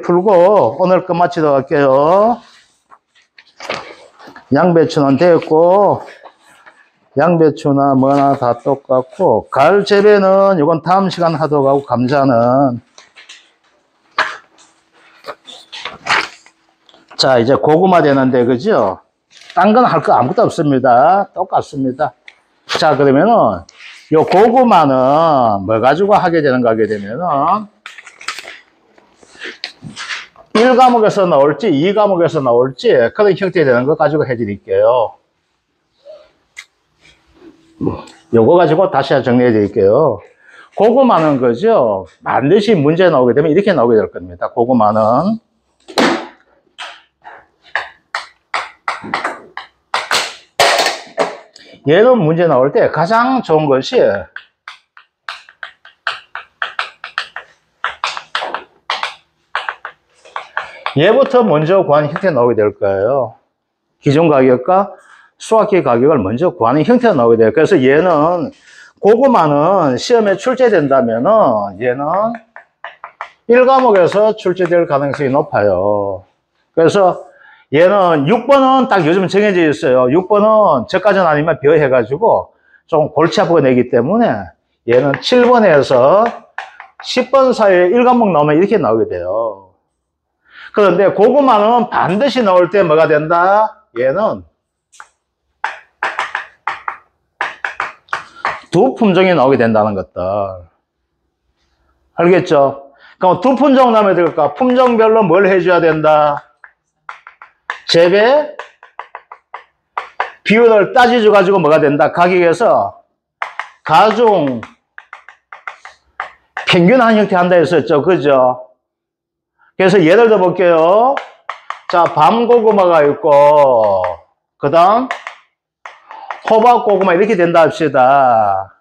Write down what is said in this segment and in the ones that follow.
풀고 오늘 끝마치도록 할게요. 양배추는 됐고, 양배추나 뭐나 다 똑같고, 가을 재배는 이건 다음 시간 하도록 하고, 감자는 자 이제 고구마 되는데, 그죠? 딴 건 할 거 아무것도 없습니다. 똑같습니다. 자, 그러면은 요 고구마는 뭐 가지고 하게 되는가 하게 되면은 1과목에서 나올지 2과목에서 나올지 그런 형태 되는 거 가지고 해드릴게요. 요거 가지고 다시 정리해 드릴게요. 고구마는 그죠? 반드시 문제 나오게 되면 이렇게 나오게 될 겁니다. 고구마는 얘는 문제 나올 때 가장 좋은 것이 얘부터 먼저 구하는 형태가 나오게 될 거예요. 기존 가격과 수확기 가격을 먼저 구하는 형태가 나오게 돼요. 그래서 얘는 고구마는 시험에 출제된다면은 얘는 1과목에서 출제될 가능성이 높아요. 그래서 얘는 6번은 딱 요즘 정해져 있어요. 6번은 저까지는 아니면 비어해가지고 좀 골치 아프게 내기 때문에 얘는 7번에서 10번 사이에 1과목 나오면 이렇게 나오게 돼요. 그런데 고구마는 반드시 나올 때 뭐가 된다? 얘는 두 품종이 나오게 된다는 것들. 알겠죠? 그럼 두 품종 나오면 될까? 품종별로 뭘 해줘야 된다? 재배 비율을 따져가지고 뭐가 된다? 가격에서 가중 평균한 형태 한다 했었죠. 그죠? 그래서 예를 들어 볼게요. 자, 밤고구마가 있고, 그 다음, 호박고구마 이렇게 된다 합시다.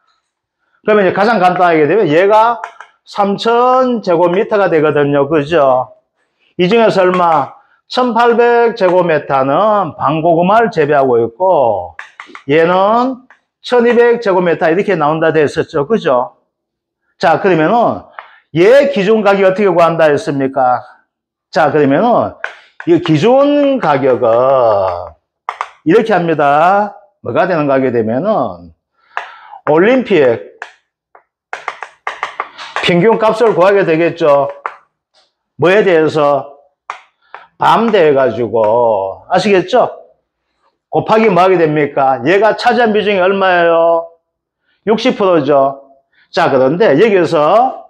그러면 이제 가장 간단하게 되면 얘가 3000제곱미터가 되거든요. 그죠? 이 중에서 얼마? 1800제곱미터는 밤고구마를 재배하고 있고, 얘는 1200제곱미터 이렇게 나온다 됐었죠. 그죠? 자, 그러면은, 얘 기준 가격 어떻게 구한다 했습니까? 자, 그러면은, 이 기준 가격은 이렇게 합니다. 뭐가 되는가 하게 되면은, 올림픽 평균 값을 구하게 되겠죠. 뭐에 대해서? 밤 대해가지고. 아시겠죠? 곱하기 뭐 하게 됩니까? 얘가 차지한 비중이 얼마예요? 60%죠. 자, 그런데 여기서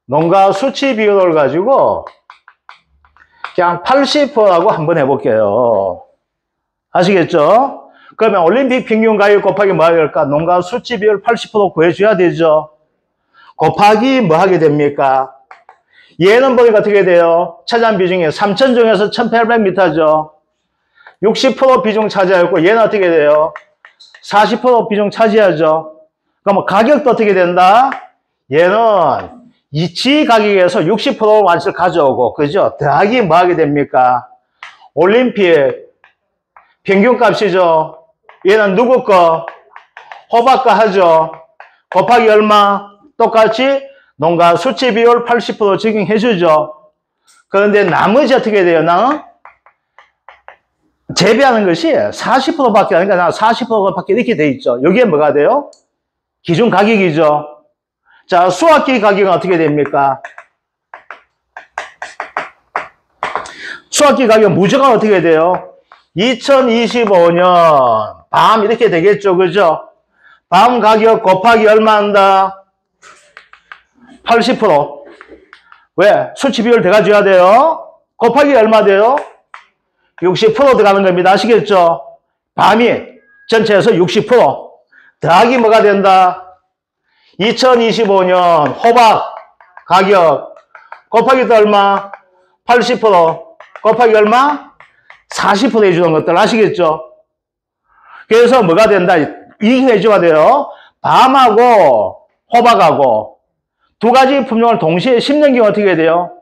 농가 수치 비율을 가지고 그냥 80%라고 한번 해볼게요. 아시겠죠? 그러면 올림픽 평균 가격 곱하기 뭐 하게 될까? 농가 수치 비율 80% 구해줘야 되죠. 곱하기 뭐 하게 됩니까? 얘는 보니까 어떻게 돼요? 차지한 비중이 3000 중에서 1800m죠. 60% 비중 차지하고 얘는 어떻게 돼요? 40% 비중 차지하죠. 그럼 가격도 어떻게 된다? 얘는 이치 가격에서 60% 완치를 가져오고, 그죠? 더하기 뭐 하게 됩니까? 올림픽 평균 값이죠. 얘는 누구 거? 호박 거 하죠. 곱하기 얼마? 똑같이 농가 수치 비율 80% 적용해 주죠. 그런데 나머지 어떻게 돼요? 나 재배하는 것이 40%밖에 아니니까 나 40%밖에 이렇게 돼 있죠. 여기에 뭐가 돼요? 기준 가격이죠. 자, 수확기 가격은 어떻게 됩니까? 수확기 가격 무조건 어떻게 돼요? 2025년 밤 이렇게 되겠죠. 그죠? 밤 가격 곱하기 얼마 한다? 80%. 왜? 수치 비율 들어가줘야 돼요. 곱하기 얼마 돼요? 60% 들어가는 겁니다. 아시겠죠? 밤이 전체에서 60%. 더하기 뭐가 된다? 2025년 호박 가격 곱하기 또 얼마? 80% 곱하기 얼마? 40% 해주는 것들 아시겠죠? 그래서 뭐가 된다? 이렇게 해줘야 돼요. 밤하고 호박하고 두 가지 품종을 동시에 심는 경우 어떻게 돼요?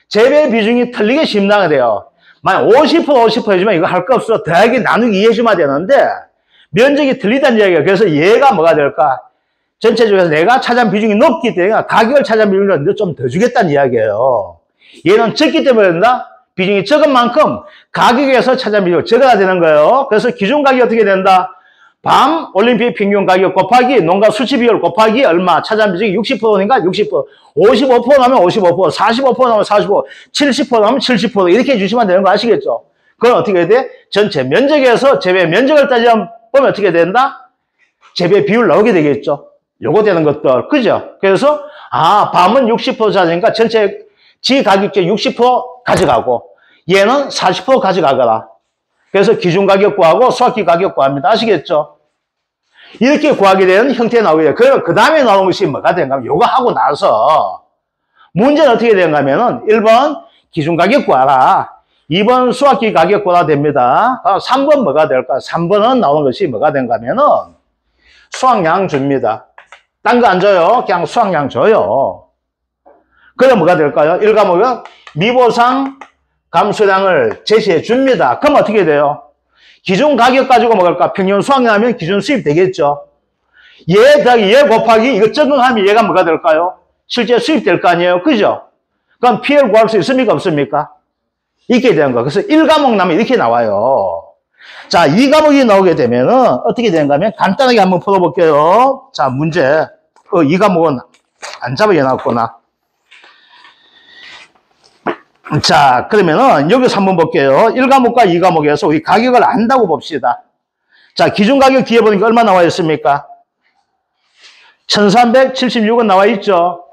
재배 비중이 틀리게 심나게 돼요. 만약 50% 해주면 이거 할 거 없어. 더하기 나누기 해주면 되는데 면적이 틀리다는 이야기예요. 그래서 얘가 뭐가 될까? 전체적으로 내가 차지한 비중이 높기 때문에 가격을 차지한 비중을 좀 더 주겠다는 이야기예요. 얘는 적기 때문에 된다? 비중이 적은 만큼 가격에서 차지한 비중이 적어야 되는 거예요. 그래서 기준 가격이 어떻게 된다? 밤 올림픽 평균 가격 곱하기 농가 수치 비율 곱하기 얼마? 차지한 비중이 60%니까 60%, 55% 나오면 55%, 45% 나오면 45%, 70% 나오면 70% 이렇게 해주시면 되는 거 아시겠죠? 그건 어떻게 돼? 전체 면적에서 재배 면적을 따지면 보면 어떻게 된다? 재배 비율 나오게 되겠죠? 요거 되는 것들, 그죠? 그래서, 밤은 60% 차지니까 전체 지 가격제 60% 가져가고, 얘는 40% 가져가거라. 그래서 기준 가격 구하고 수확기 가격 구합니다. 아시겠죠? 이렇게 구하게 되는 형태 나오게 돼요. 그럼 그 다음에 나오는 것이 뭐가 되는가 하면, 요거 하고 나서, 문제는 어떻게 되는가 하면은, 1번 기준 가격 구하라. 2번 수확기 가격 구하라 됩니다. 3번 뭐가 될까? 3번은 나오는 것이 뭐가 되는가 하면은, 수확량 줍니다. 딴 거 안 줘요. 그냥 수확량 줘요. 그럼 뭐가 될까요? 1과목은 미보상 감수량을 제시해 줍니다. 그럼 어떻게 돼요? 기준 가격 가지고 먹을까? 평균 수확량 하면 기준 수입 되겠죠. 얘 더하기 얘 곱하기 이거 적응하면 얘가 뭐가 될까요? 실제 수입 될 거 아니에요. 그죠? 그럼 PL 구할 수 있습니까? 없습니까? 이렇게 되는 거. 그래서 1과목 나면 이렇게 나와요. 자, 2과목이 나오게 되면은 어떻게 되는가 하면 간단하게 한번 풀어볼게요. 자, 문제. 2과목은 안 잡아해놨구나. 자, 그러면은 여기서 한번 볼게요. 1과목과 2과목에서 우리 가격을 안다고 봅시다. 자, 기준 가격 뒤에 보니까 얼마 나와 있습니까? 1376원 나와 있죠.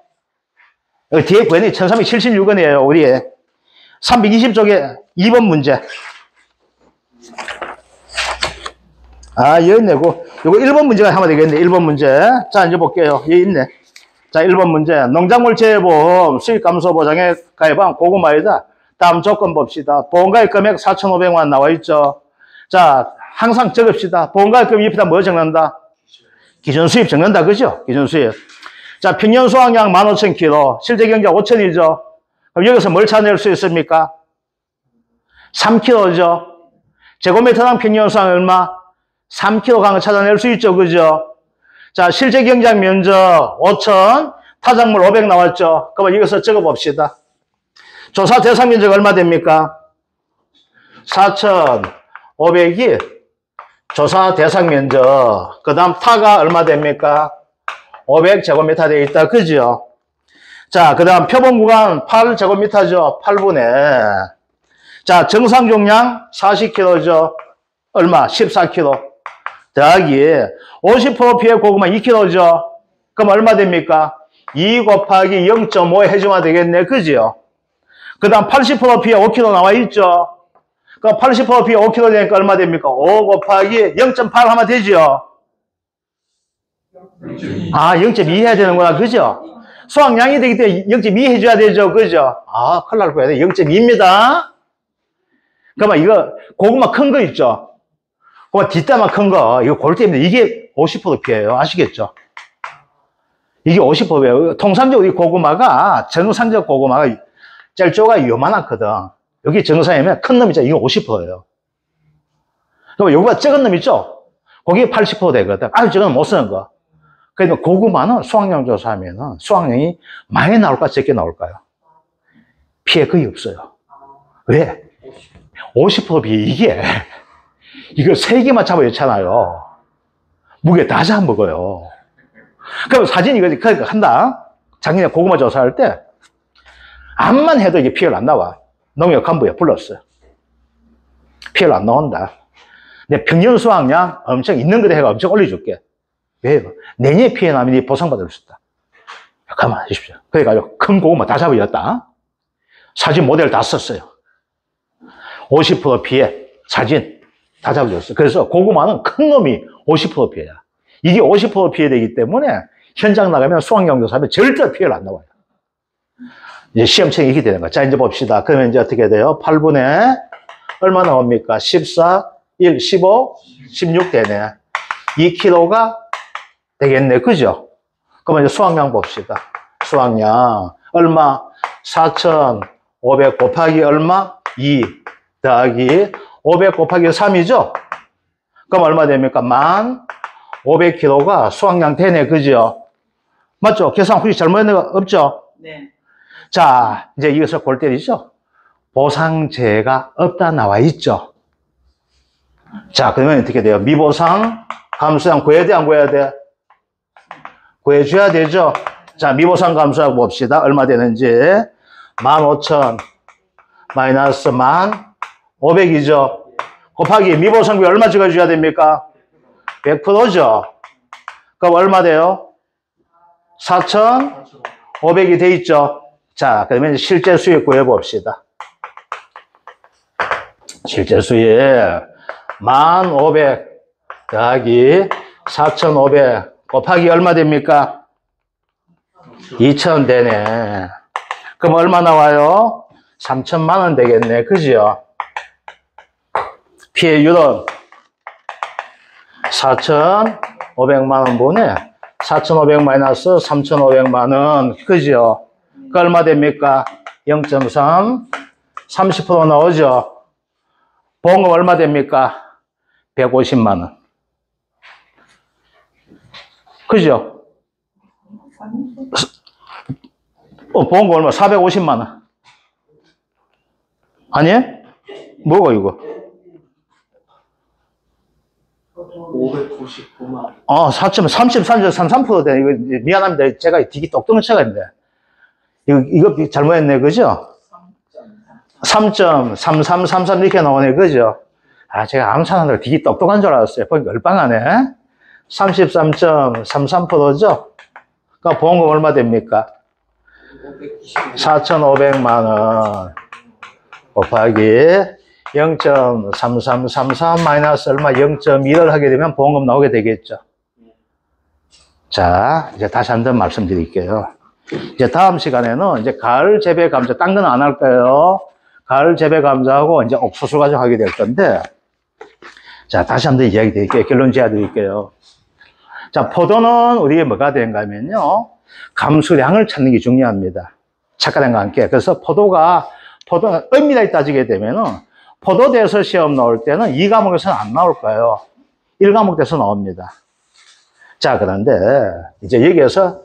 여기 뒤에 보니 1376원이에요, 우리. 320쪽에 2번 문제. 여기 있네. 요거 1번 문제가 하면 되겠네. 1번 문제. 자, 이제 볼게요. 여기 있네. 자, 1번 문제. 농작물 재해보험 수익 감소 보장에 가입한 고구마이다. 다음 조건 봅시다. 보험가입 금액 4,500원 나와 있죠. 자, 항상 적읍시다. 보험가입 금액 옆에다 뭐 적는다? 기준 수입 적는다. 그죠? 기준 수입. 자, 평년 수확량 15,000kg. 실제 경작 5,000이죠. 그럼 여기서 뭘 찾아낼 수 있습니까? 3kg죠. 제곱미터당 평년 수확 얼마? 3kg 찾아낼 수 있죠. 그죠? 자, 실제 경작 면적 5,000, 타작물 500 나왔죠. 그럼 여기서 적어봅시다. 조사 대상 면적 얼마 됩니까? 4,500이 조사 대상 면적. 그 다음 타가 얼마 됩니까? 500제곱미터 되어 있다. 그죠? 자, 그 다음 표본 구간 8제곱미터죠. 8분의. 자, 정상 종량 40kg죠. 얼마? 14kg. 더하기 50% 피해 고구마 2kg죠. 그럼 얼마 됩니까? 2 곱하기 0.5 해주면 되겠네. 그죠? 그 다음 80% 피해 5kg 나와 있죠. 그럼 80% 피해 5kg 되니까 얼마 됩니까? 5 곱하기 0.8 하면 되죠. 0.2 해야 되는구나. 그죠? 수확량이 되기 때문에 0.2 해줘야 되죠. 그죠? 큰일 날 거야. 0.2입니다. 그러면 이거 고구마 큰 거 있죠? 고구마 뒷담화 큰 거, 이거 골대입니다. 이게 50% 피해요. 아시겠죠? 이게 50%예요. 통상적으로 이 고구마가, 정상적 고구마가 짤조가 요만하거든. 여기 정상이면 큰 놈 있죠? 이거 50%예요. 그럼 요거보다 적은 놈 있죠? 그게 80% 되거든. 아주 적은 놈 못 쓰는 거. 그러니까 고구마는 수확량 조사하면은 수확량이 많이 나올까 적게 나올까요? 피해 거의 없어요. 왜? 50% 비해 이거 3개만 잡아였잖아요. 무게 다 잡아먹어요. 그럼 사진 이거 한다. 작년에 고구마 조사할 때 암만 해도 이게 피해가 안 나와. 농협간부에 불렀어요. 피해가 안 나온다. 내 평년 수확량 엄청 있는 거대 해가 엄청 올려줄게. 왜요? 내년에 피해 나면 이 보상받을 수 있다. 가만 하십시오. 그래가지고 큰 고구마 다 잡아였다. 사진 모델 다 썼어요. 50% 피해 사진 다 잡아줬어요. 그래서 고구마는 큰 놈이 50% 피해야. 이게 50% 피해되기 때문에 현장 나가면 수확량 조사하면 절대 피해를 안 나와요. 이제 시험청이 이렇게 되는 거야. 자, 이제 봅시다. 그러면 이제 어떻게 돼요? 8분의 얼마 나옵니까? 14, 1, 15, 16 되네. 2kg가 되겠네. 그죠? 그러면 이제 수확량 봅시다. 수확량. 얼마? 4,500 곱하기 얼마? 2 더하기 500 곱하기 3이죠? 그럼 얼마 됩니까? 15,000kg가 수확량 되네. 그죠? 맞죠? 계산 혹시 잘못했는 거 없죠? 네. 자, 이제 이것을 골 때리죠? 보상재해가 없다 나와 있죠? 자, 그러면 어떻게 돼요? 미보상 감수량 구해야 돼, 안 구해야 돼? 구해줘야 되죠? 자, 미보상 감수량 봅시다. 얼마 되는지. 15,000 마이너스 1,500이죠? 곱하기 미보상비 얼마 찍어줘야 됩니까? 100%죠? 그럼 얼마 돼요? 4,500이 돼 있죠? 자, 그러면 실제 수익 구해봅시다. 실제 수익 1,500 더하기 4,500 곱하기 얼마 됩니까? 2,000 되네. 그럼 얼마 나와요? 3,000만 원 되겠네. 그죠? 피해율은 4,500만 원 분에 4,500 마이너스 3,500만 원. 그죠? 그 얼마 됩니까? 0.3 30% 나오죠? 보험금 얼마 됩니까? 150만 원. 그죠? 보험금 얼마? 450만 원. 아니? 뭐가 이거? 599만. 33.33% 되네. 이거 미안합니다. 제가 되게 똑똑한 차가 있는데. 이거 잘못했네. 그죠? 3.3333 이렇게 나오네. 그죠? 아, 제가 아무 사람들 되게 똑똑한 줄 알았어요. 보니까 얼빵하네. 33.33%죠? 그러니까 보험금 얼마 됩니까? 4,500만 원 곱하기 0.3333 마이너스 얼마 0.1을 하게 되면 보험금 나오게 되겠죠. 자, 이제 다시 한번 말씀드릴게요. 이제 다음 시간에는 이제 가을 재배 감자, 딴 건 안 할까요? 가을 재배 감자하고 이제 옥수수 가지고 하게 될 건데, 자, 다시 한번 이야기 드릴게요. 결론 지어 드릴게요. 자, 포도는 우리가 뭐가 되는가 하면요, 감수량을 찾는 게 중요합니다. 착각과 함께. 그래서 포도는 엄밀하게 따지게 되면은, 포도대에서 시험 나올 때는 2과목에서는 안 나올 거예요. 1과목에서 나옵니다. 자, 그런데 이제 여기에서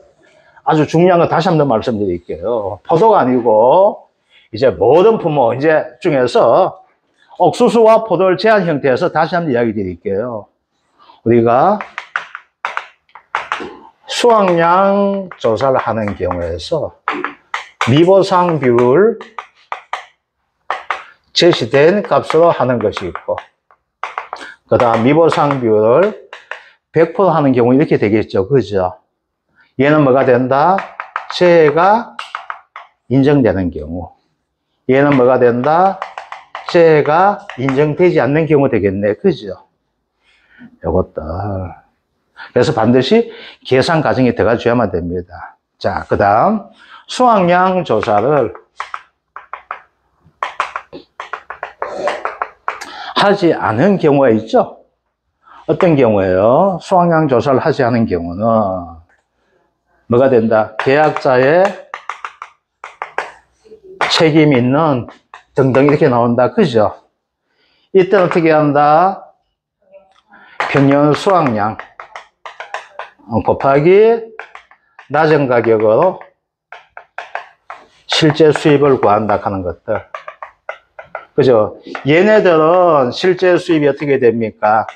아주 중요한 거 다시 한번 말씀드릴게요. 포도가 아니고 이제 모든 품목 이제 중에서 옥수수와 포도를 제한 형태에서 다시 한번 이야기 드릴게요. 우리가 수확량 조사를 하는 경우에서 미보상 비율 제시된 값으로 하는 것이 있고, 그 다음 미보상 비율을 100% 하는 경우 이렇게 되겠죠. 그죠? 얘는 뭐가 된다? 재해가 인정되는 경우. 얘는 뭐가 된다? 재해가 인정되지 않는 경우 되겠네. 그죠? 요것들. 그래서 반드시 계산 과정이 들어가줘야만 됩니다. 자, 그 다음 수확량 조사를 하지 않은 경우가 있죠? 어떤 경우에요? 수확량 조사를 하지 않은 경우는 뭐가 된다? 계약자의 책임 있는 등등 이렇게 나온다. 그죠? 이때는 어떻게 한다? 평년 수확량 곱하기 낮은 가격으로 실제 수입을 구한다 하는 것들. 그죠? 얘네들은 실제 수입이 어떻게 됩니까?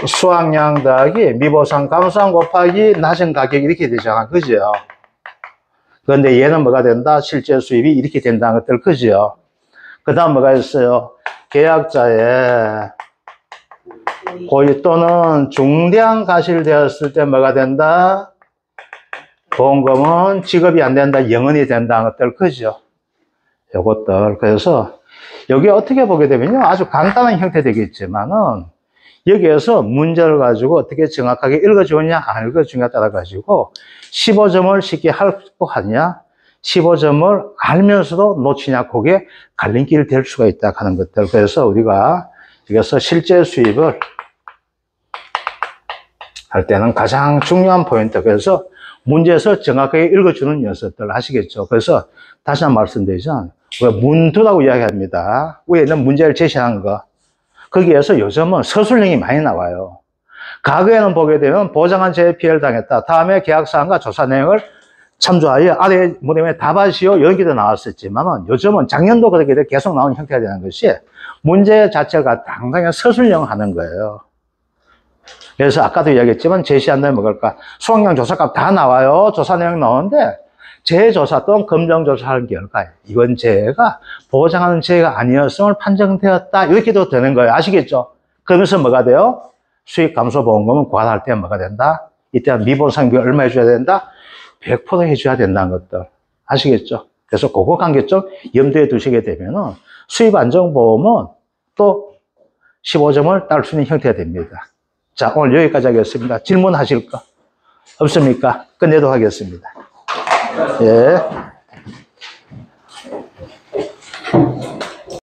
수확량 더하기 미보상 감수량 곱하기 낮은 가격 이렇게 되잖아. 그죠? 그런데 얘는 뭐가 된다? 실제 수입이 이렇게 된다는 것들. 그죠? 그 다음 뭐가 있어요? 계약자의 고유 또는 중대한 과실되었을 때 뭐가 된다? 보험금은 지급이 안 된다. 영원히 된다는 것들. 그죠? 요것들. 그래서 여기 어떻게 보게 되면요, 아주 간단한 형태 되겠지만은 여기에서 문제를 가지고 어떻게 정확하게 읽어주느냐 안 읽어주느냐에 따라 가지고 15점을 쉽게 확보하느냐 15점을 알면서도 놓치냐, 그게 갈림길이 될 수가 있다 하는 것들. 그래서 우리가 여기서 실제 수입을 할 때는 가장 중요한 포인트, 그래서 문제에서 정확하게 읽어주는 녀석들 아시겠죠? 그래서 다시 한번 말씀드리죠. 우리가 문두라고 이야기합니다. 위에 있는 문제를 제시하는 거. 거기에서 요즘은 서술형이 많이 나와요. 과거에는 보게 되면 보장한 재해 피해를 당했다. 다음에 계약사항과 조사 내용을 참 좋아요. 아래 뭐냐면 답하시오 여기도 나왔었지만은 요즘은 작년도 그렇게 계속 나오는 형태가 되는 것이 문제 자체가 당당히 서술형 하는 거예요. 그래서 아까도 이야기했지만 제시한 다음에 먹을까? 수학량 조사값 다 나와요. 조사 내용 나오는데 재조사 또는 검정조사하는 결과에 이건 제가 보장하는 제가 아니었음을 판정되었다. 이렇게도 되는 거예요. 아시겠죠? 그러면서 뭐가 돼요? 수익 감소 보험금은 과다할 때 뭐가 된다? 이때 미보상비 얼마 해줘야 된다? 100% 해줘야 된다는 것들. 아시겠죠? 그래서 그거 관계점 염두에 두시게 되면은 수입 안정보험은 또 15점을 딸 수 있는 형태가 됩니다. 자, 오늘 여기까지 하겠습니다. 질문하실 거 없습니까? 끝내도록 하겠습니다. 예.